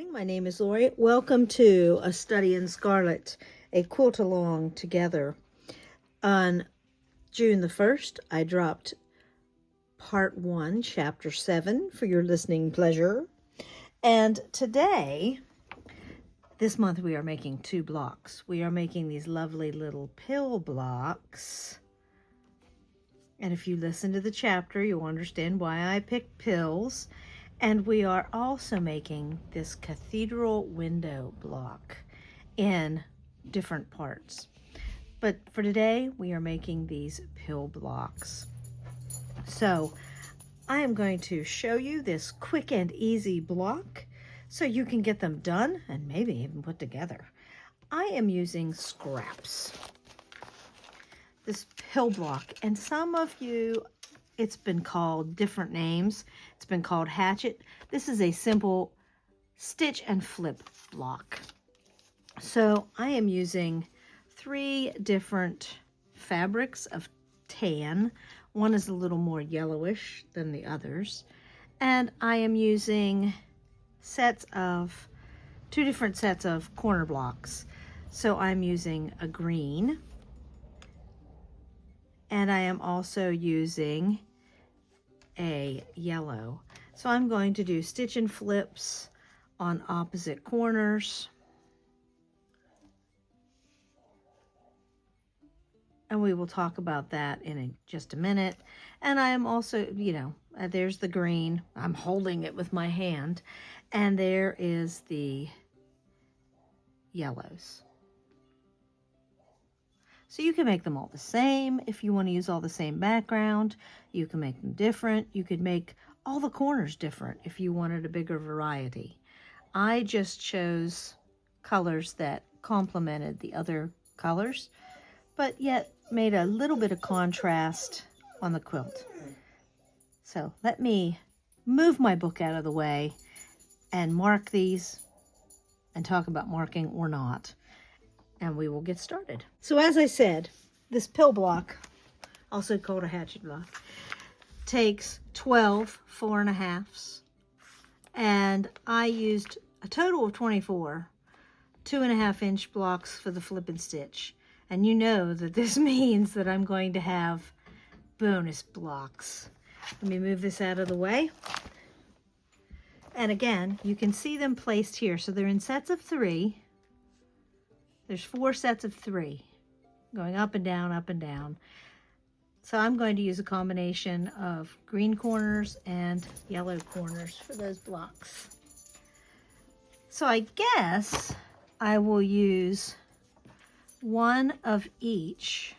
morning. My name is Lorrie. Welcome to A Study in Scarlet, a quilt along together. On June the 1st, I dropped part 1, chapter 7 for your listening pleasure. And today, this month, we are making 2 blocks. We are making these lovely little pill blocks. And if you listen to the chapter, you'll understand why I picked pills. And we are also making this cathedral window block in different parts. But for today, we are making these pill blocks. So I am going to show you this quick and easy block so you can get them done and maybe even put together. I am using scraps. This pill block, and some of you, it's been called different names. It's been called hatchet. This is a simple stitch and flip block. So I am using 3 different fabrics of tan. One is a little more yellowish than the others. And I am using 2 different sets of corner blocks. So I'm using a green. And I am also using a yellow. So I'm going to do stitch and flips on opposite corners. And we will talk about that in just a minute. And I am also, there's the green. I'm holding it with my hand. And there is the yellows. So you can make them all the same. If you want to use all the same background, you can make them different. You could make all the corners different if you wanted a bigger variety. I just chose colors that complemented the other colors, but yet made a little bit of contrast on the quilt. So let me move my book out of the way and mark these and talk about marking or not. And we will get started. So as I said, this pill block, also called a hatchet block, takes 12 4.5s. And I used a total of 24 2.5-inch blocks for the flip and stitch. And you know that this means that I'm going to have bonus blocks. Let me move this out of the way. And again, you can see them placed here. So they're in sets of 3. There's 4 sets of 3 going up and down, up and down. So I'm going to use a combination of green corners and yellow corners for those blocks. So I guess I will use 1 of each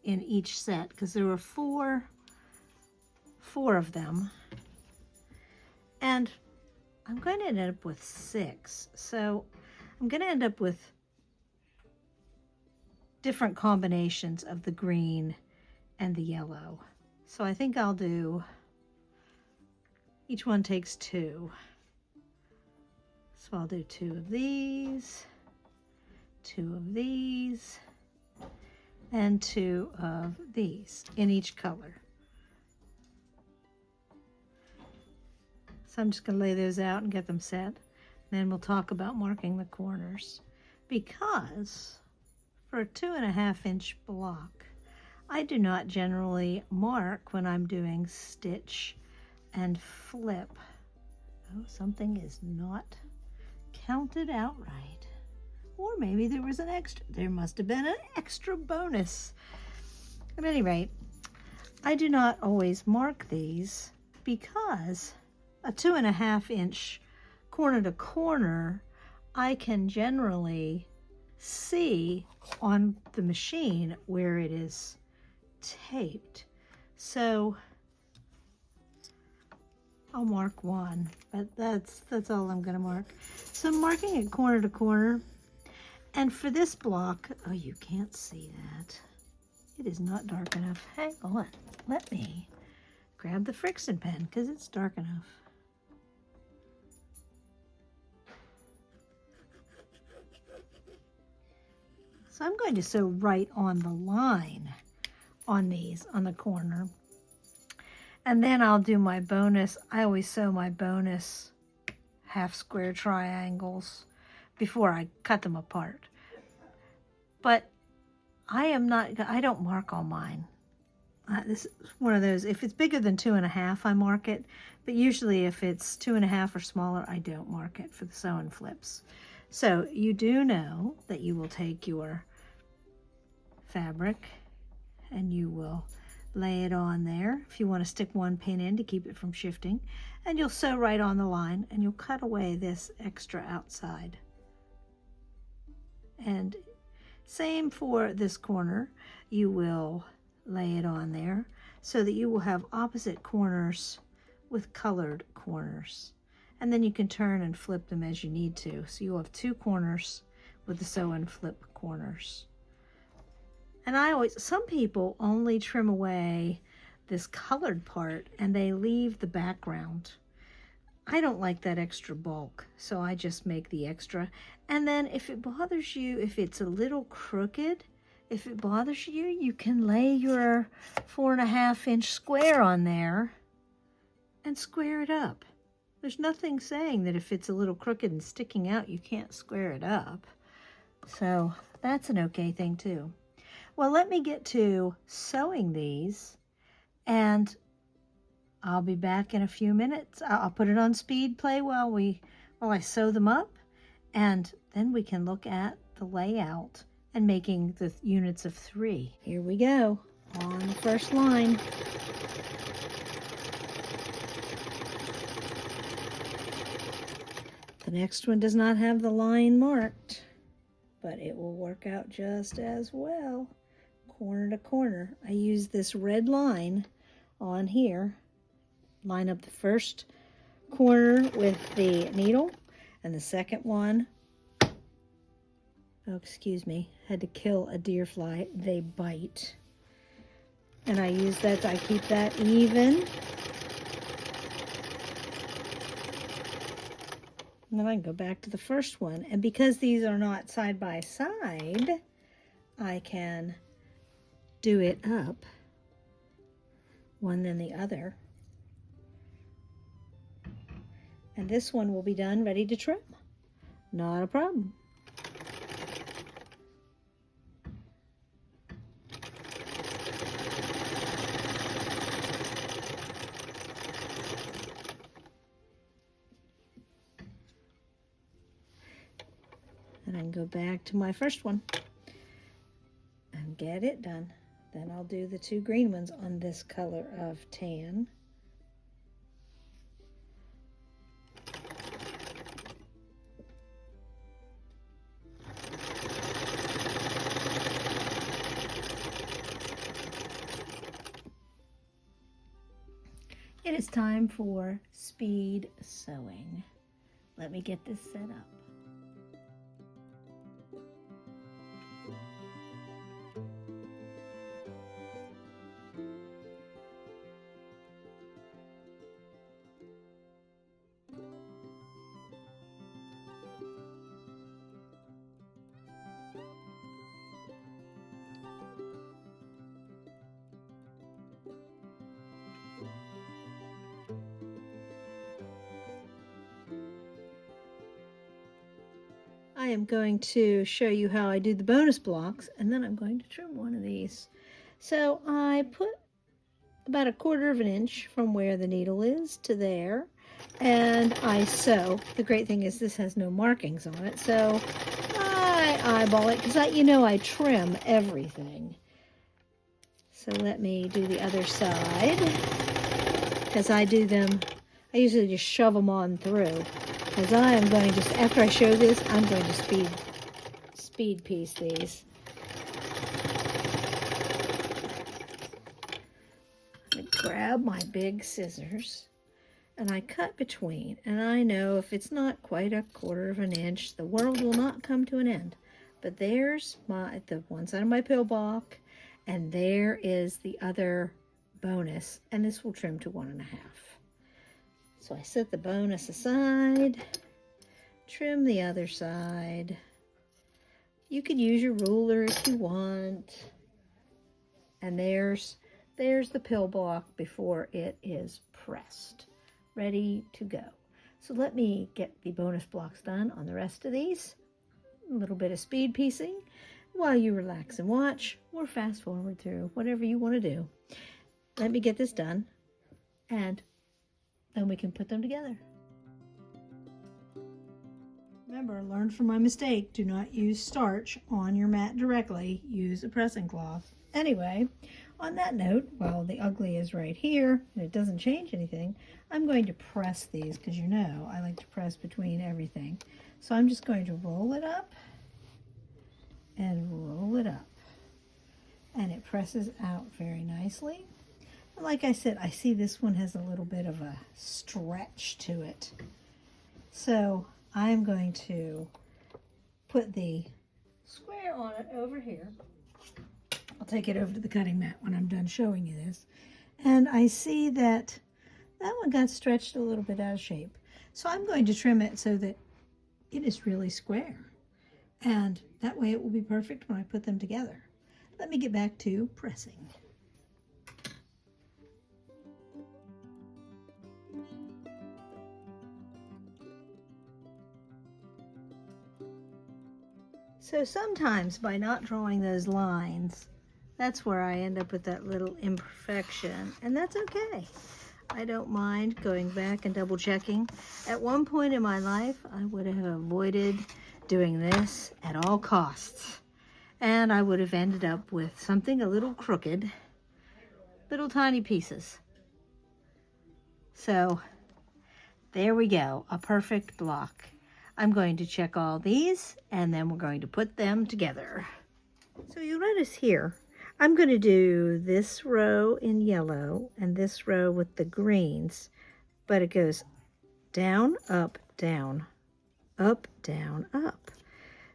in each set because there were four of them. And I'm going to end up with 6. So I'm going to end up with different combinations of the green and the yellow. So I think I'll do, each one takes 2. So I'll do 2 of these, 2 of these, and 2 of these in each color. So I'm just going to lay those out and get them set. Then we'll talk about marking the corners. Because for a 2.5-inch block, I do not generally mark when I'm doing stitch and flip. Oh, something is not counted out right. Or maybe there was there must have been an extra bonus. At any rate, I do not always mark these because a 2.5-inch corner to corner, I can generally see on the machine where it is taped. So I'll mark 1, but that's all I'm going to mark. So I'm marking it corner to corner. And for this block, oh, you can't see that. It is not dark enough. Hang on. Let me grab the Frixion pen because it's dark enough. So I'm going to sew right on the line on these, on the corner. And then I'll do my bonus. I always sew my bonus half square triangles before I cut them apart. But I don't mark all mine. This is one of those, if it's bigger than 2.5, I mark it. But usually if it's 2.5 or smaller, I don't mark it for the sew and flips. So you do know that you will take your fabric and you will lay it on there if you want to stick one pin in to keep it from shifting, and you'll sew right on the line and you'll cut away this extra outside. And same for this corner, you will lay it on there so that you will have opposite corners with colored corners, and then you can turn and flip them as you need to, so you'll have 2 corners with the sew and flip corners. And some people only trim away this colored part and they leave the background. I don't like that extra bulk, so I just make the extra. And then if it bothers you, if it's a little crooked, if it bothers you, you can lay your 4.5-inch square on there and square it up. There's nothing saying that if it's a little crooked and sticking out, you can't square it up. So that's an okay thing too. Well, let me get to sewing these, and I'll be back in a few minutes. I'll put it on speed play while I sew them up, and then we can look at the layout and making the units of 3. Here we go on the first line. The next one does not have the line marked, but it will work out just as well. Corner to corner. I use this red line on here, line up the first corner with the needle, and the second one, oh excuse me, had to kill a deer fly, they bite. And I use that, I keep that even. And then I can go back to the first one, and because these are not side by side, I can do it up one then the other, and this one will be done, ready to trim. Not a problem. And I can go back to my first one and get it done. Then I'll do the 2 green ones on this color of tan. It is time for speed sewing. Let me get this set up. I am going to show you how I do the bonus blocks, and then I'm going to trim one of these. So I put about 1/4 inch from where the needle is to there, and I sew. The great thing is this has no markings on it, so I eyeball it because I trim everything. So let me do the other side, because I usually just shove them on through. Because I am going to, after I show this, I'm going to speed piece these. I grab my big scissors and I cut between. And I know if it's not quite 1/4 inch, the world will not come to an end. But there's the one side of my pill block, and there is the other bonus, and this will trim to 1.5. So I set the bonus aside, trim the other side. You could use your ruler if you want. And there's the pill block before it is pressed, ready to go. So let me get the bonus blocks done on the rest of these. A little bit of speed piecing while you relax and watch, or fast forward through, whatever you want to do. Let me get this done, and then we can put them together. Remember, learn from my mistake. Do not use starch on your mat directly. Use a pressing cloth. Anyway, on that note, while the ugly is right here, and it doesn't change anything, I'm going to press these, because you know I like to press between everything. So I'm just going to roll it up and roll it up. And it presses out very nicely. And like I said, I see this one has a little bit of a stretch to it. So I'm going to put the square on it over here. I'll take it over to the cutting mat when I'm done showing you this. And I see that that one got stretched a little bit out of shape. So I'm going to trim it so that it is really square. And that way it will be perfect when I put them together. Let me get back to pressing. So sometimes by not drawing those lines, that's where I end up with that little imperfection, and that's okay. I don't mind going back and double checking. At one point in my life, I would have avoided doing this at all costs, and I would have ended up with something a little crooked, little tiny pieces. So there we go, a perfect block. I'm going to check all these, and then we're going to put them together. So you'll notice here, I'm going to do this row in yellow and this row with the greens, but it goes down, up, down, up, down, up.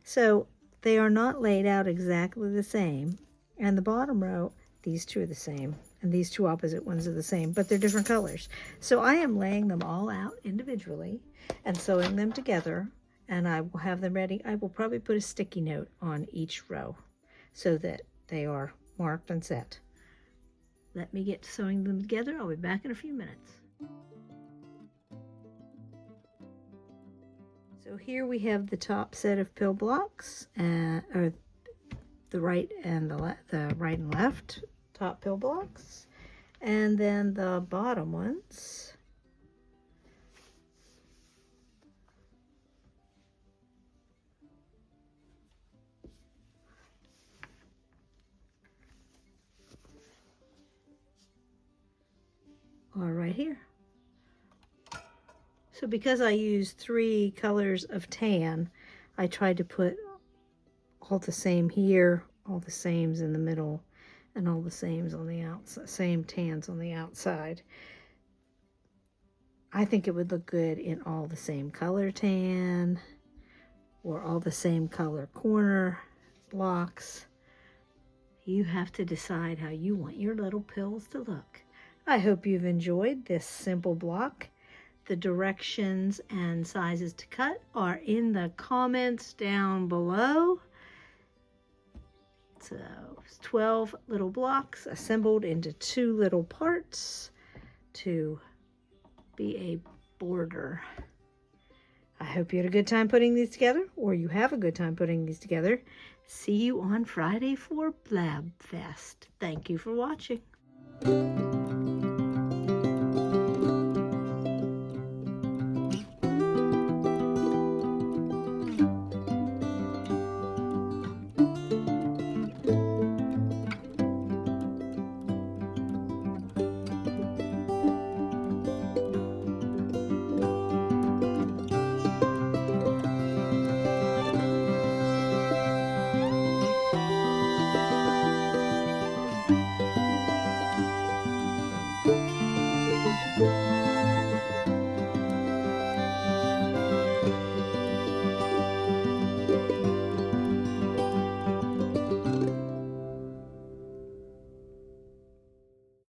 So they are not laid out exactly the same. And the bottom row, these two are the same, and these two opposite ones are the same, but they're different colors. So I am laying them all out individually and sewing them together, and I will have them ready. I will probably put a sticky note on each row so that they are marked and set. Let me get sewing them together. I'll be back in a few minutes. So here we have the top set of pill blocks, or the right and the right and left top pill blocks, and then the bottom ones. Are right here. So because I used 3 colors of tan, I tried to put all the same here, all the sames in the middle, and all the sames on the outside, same tans on the outside. I think it would look good in all the same color tan, or all the same color corner blocks. You have to decide how you want your little pills to look. I hope you've enjoyed this simple block. The directions and sizes to cut are in the comments down below. So 12 little blocks assembled into 2 little parts to be a border. I hope you had a good time putting these together, or you have a good time putting these together. See you on Friday for Blabfest. Thank you for watching.